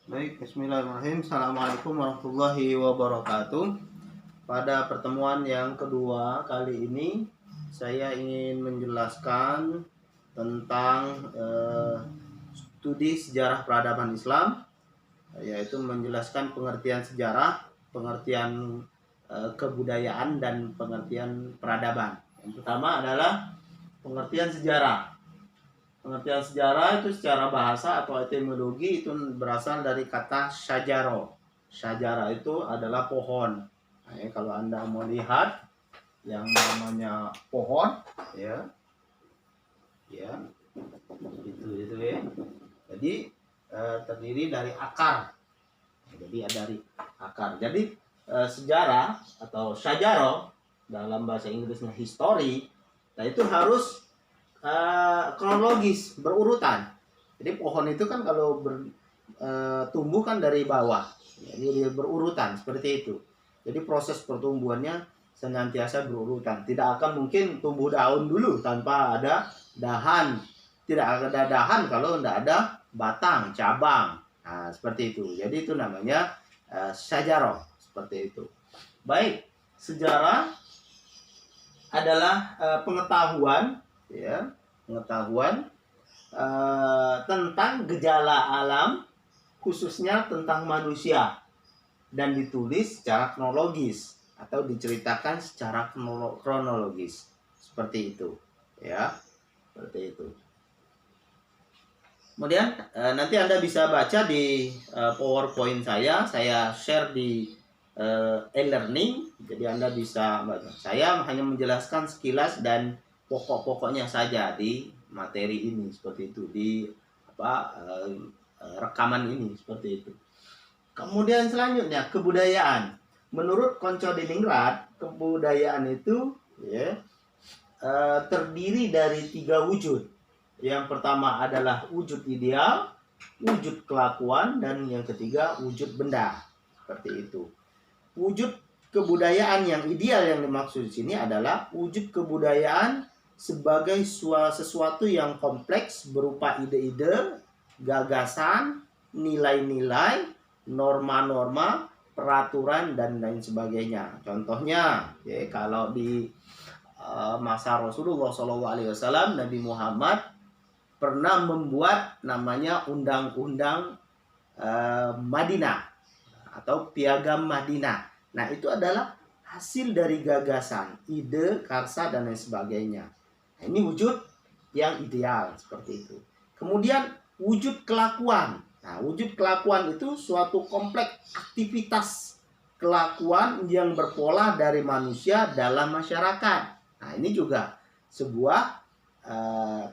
Baik, bismillahirrahmanirrahim. Assalamualaikum warahmatullahi wabarakatuh. Pada pertemuan yang kedua kali ini, saya ingin menjelaskan tentang studi sejarah peradaban Islam, yaitu menjelaskan pengertian sejarah, pengertian kebudayaan, dan pengertian peradaban. Yang pertama adalah pengertian sejarah. Pengertian sejarah itu secara bahasa atau etimologi itu berasal dari kata syajaro. Syajara itu adalah pohon. Nah, kalau Anda mau lihat yang namanya pohon, ya, ya, itu ya. Jadi terdiri dari akar. Jadi dari akar. Jadi sejarah atau syajaro dalam bahasa Inggrisnya history, nah itu harus kronologis, berurutan. Jadi pohon itu kan kalau tumbuh kan dari bawah, jadi berurutan seperti itu. Jadi proses pertumbuhannya senantiasa berurutan. Tidak akan mungkin tumbuh daun dulu tanpa ada dahan. Tidak ada dahan kalau tidak ada batang, cabang. Nah, seperti itu. Jadi itu namanya syajarah, seperti itu. Baik, sejarah adalah pengetahuan, ya, pengetahuan tentang gejala alam, khususnya tentang manusia, dan ditulis secara kronologis atau diceritakan secara kronologis, seperti itu, ya, seperti itu. Kemudian nanti Anda bisa baca di PowerPoint saya share di e-learning, jadi Anda bisa baca. Saya hanya menjelaskan sekilas dan pokok-pokoknya saja di materi ini, seperti itu, di rekaman ini, seperti itu. Kemudian selanjutnya kebudayaan. Menurut Konco Diningrat, kebudayaan itu ya, terdiri dari 3 wujud. Yang pertama adalah wujud ideal, wujud kelakuan, dan yang ketiga wujud benda. Seperti itu. Wujud kebudayaan yang ideal yang dimaksud di sini adalah wujud kebudayaan sebagai sesuatu yang kompleks berupa ide-ide, gagasan, nilai-nilai, norma-norma, peraturan, dan lain sebagainya. Contohnya, ya, kalau di masa Rasulullah SAW, Nabi Muhammad pernah membuat namanya Undang-Undang Madinah atau Piagam Madinah. Nah, itu adalah hasil dari gagasan, ide, karsa, dan lain sebagainya. Nah, ini wujud yang ideal, seperti itu. Kemudian wujud kelakuan. Nah, wujud kelakuan itu suatu kompleks aktivitas kelakuan yang berpola dari manusia dalam masyarakat. Nah, ini juga sebuah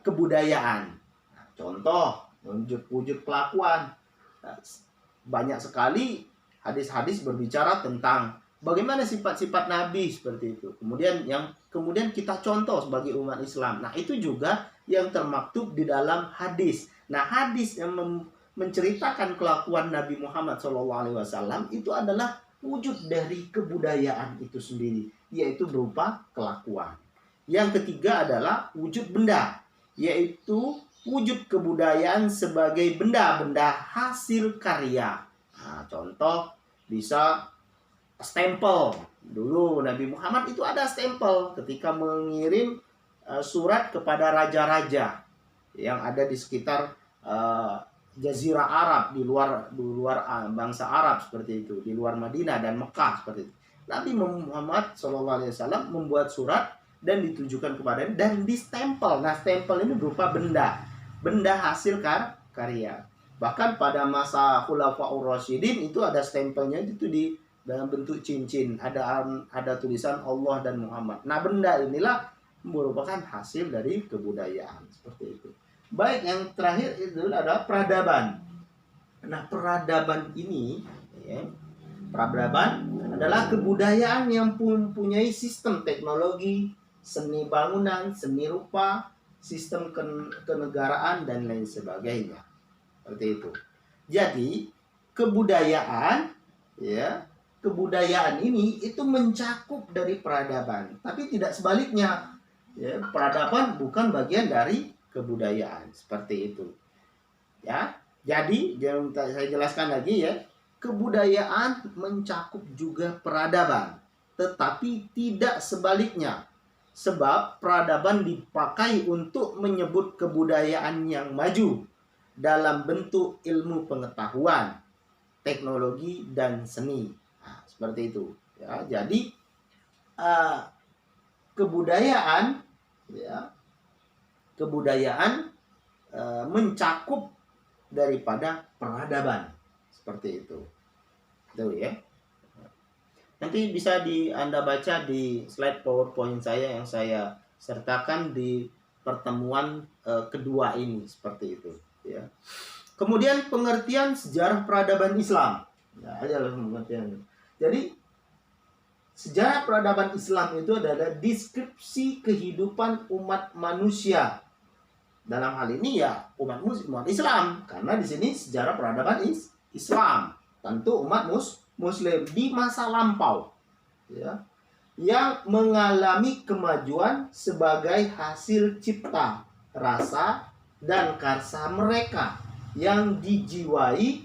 kebudayaan. Nah, contoh wujud kelakuan, banyak sekali hadis-hadis berbicara tentang bagaimana sifat-sifat Nabi, seperti itu. Kemudian kita contoh sebagai umat Islam. Nah, itu juga yang termaktub di dalam hadis. Nah, hadis yang menceritakan kelakuan Nabi Muhammad SAW itu adalah wujud dari kebudayaan itu sendiri, yaitu berupa kelakuan. Yang ketiga adalah wujud benda, yaitu wujud kebudayaan sebagai benda-benda hasil karya. Nah, contoh bisa stempel. Dulu Nabi Muhammad itu ada stempel ketika mengirim surat kepada raja-raja yang ada di sekitar Jazirah Arab, di luar bangsa Arab, seperti itu, di luar Madinah dan Mekah, seperti itu. Nabi Muhammad SAW membuat surat dan ditujukan kepadanya dan distempel. Nah, stempel ini berupa benda hasil karya. Bahkan pada masa Khulafaur Rasyidin itu ada stempelnya, itu di dalam bentuk cincin, ada tulisan Allah dan Muhammad. Nah, benda inilah merupakan hasil dari kebudayaan, seperti itu. Baik, yang terakhir itu adalah peradaban. Nah, peradaban ini, ya, peradaban adalah kebudayaan yang mempunyai sistem teknologi, seni bangunan, seni rupa, sistem kenegaraan, dan lain sebagainya. Seperti itu. Jadi, kebudayaan, ya, kebudayaan ini itu mencakup dari peradaban, tapi tidak sebaliknya. Ya, peradaban bukan bagian dari kebudayaan, seperti itu. Ya. Jadi, saya jelaskan lagi ya, kebudayaan mencakup juga peradaban, tetapi tidak sebaliknya. Sebab peradaban dipakai untuk menyebut kebudayaan yang maju dalam bentuk ilmu pengetahuan, teknologi, dan seni. Nah, seperti itu. Ya, jadi kebudayaan, ya, kebudayaan mencakup daripada peradaban, seperti itu. Tuh ya. Nanti bisa Anda baca di slide PowerPoint saya yang saya sertakan di pertemuan kedua ini, seperti itu ya. Kemudian pengertian sejarah peradaban Islam. Nah, adalah pengertian. Jadi sejarah peradaban Islam itu adalah deskripsi kehidupan umat manusia. Dalam hal ini ya umat Islam, karena di sini sejarah peradaban Islam. Tentu umat Muslim di masa lampau, ya, yang mengalami kemajuan sebagai hasil cipta, rasa, dan karsa mereka yang dijiwai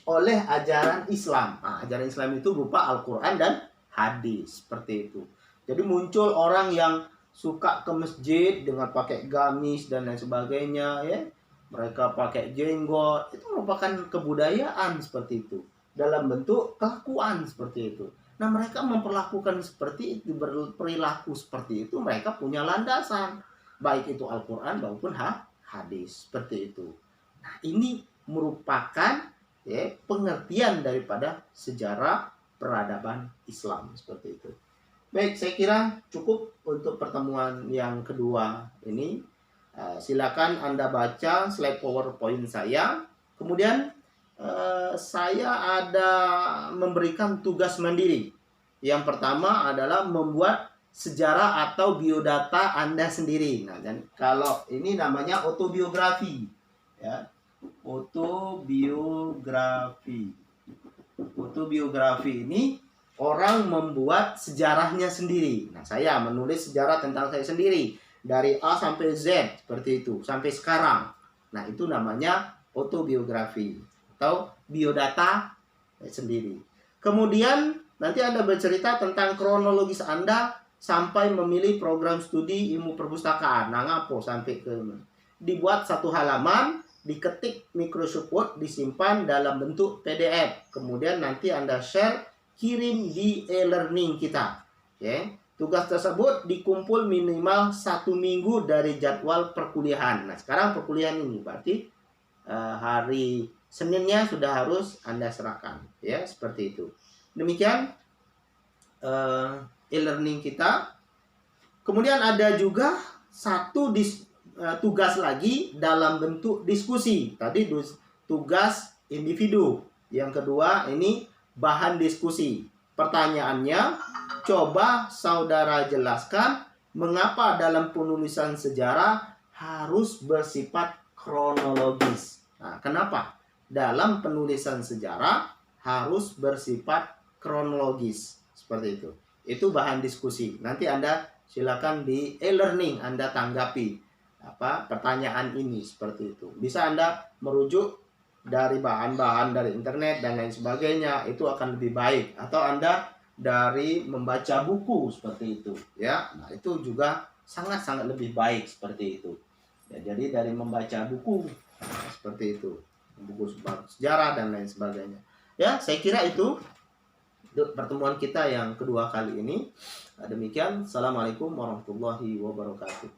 oleh ajaran Islam. Nah, ajaran Islam itu berupa Al-Quran dan hadis, seperti itu. Jadi muncul orang yang suka ke masjid dengan pakai gamis dan lain sebagainya, ya. Mereka pakai jenggot, itu merupakan kebudayaan seperti itu. Dalam bentuk kelakuan seperti itu. Nah, mereka memperlakukan seperti itu, berperilaku seperti itu, mereka punya landasan. Baik itu Al-Quran maupun hadis, seperti itu. Nah, ini merupakan ya, pengertian daripada sejarah peradaban Islam, seperti itu. Baik, saya kira cukup untuk pertemuan yang kedua ini. Silakan Anda baca slide PowerPoint saya. Kemudian saya ada memberikan tugas mandiri. Yang pertama adalah membuat sejarah atau biodata Anda sendiri. Nah, dan kalau ini namanya autobiografi, ya. Autobiografi. Autobiografi ini orang membuat sejarahnya sendiri. Nah, saya menulis sejarah tentang saya sendiri. Dari A sampai Z, seperti itu. Sampai sekarang. Nah, itu namanya autobiografi. Atau biodata sendiri. Kemudian, nanti Anda bercerita tentang kronologis Anda sampai memilih program studi ilmu perpustakaan. Nah, ngapo sampai ke... Dibuat satu halaman, diketik Microsoft Word, disimpan dalam bentuk PDF. Kemudian nanti Anda share, kirim di e-learning kita. Oke. Tugas tersebut dikumpul minimal 1 minggu dari jadwal perkuliahan. Nah, sekarang perkuliahan ini berarti hari Seninnya sudah harus Anda serahkan. Ya, seperti itu. Demikian e-learning kita. Kemudian ada juga satu tugas lagi dalam bentuk diskusi. Tadi tugas individu. Yang kedua ini bahan diskusi. Pertanyaannya, coba saudara jelaskan mengapa dalam penulisan sejarah harus bersifat kronologis. Nah, kenapa dalam penulisan sejarah harus bersifat kronologis? Seperti itu. Itu bahan diskusi. Nanti Anda silakan di e-learning Anda tanggapi pertanyaan ini, seperti itu. Bisa Anda merujuk dari bahan-bahan dari internet dan lain sebagainya, itu akan lebih baik. Atau Anda dari membaca buku, seperti itu ya. Nah, itu juga sangat-sangat lebih baik, seperti itu ya. Jadi dari membaca buku seperti itu, buku sejarah dan lain sebagainya ya. Saya kira itu untuk pertemuan kita yang kedua kali ini. Demikian, assalamualaikum warahmatullahi wabarakatuh.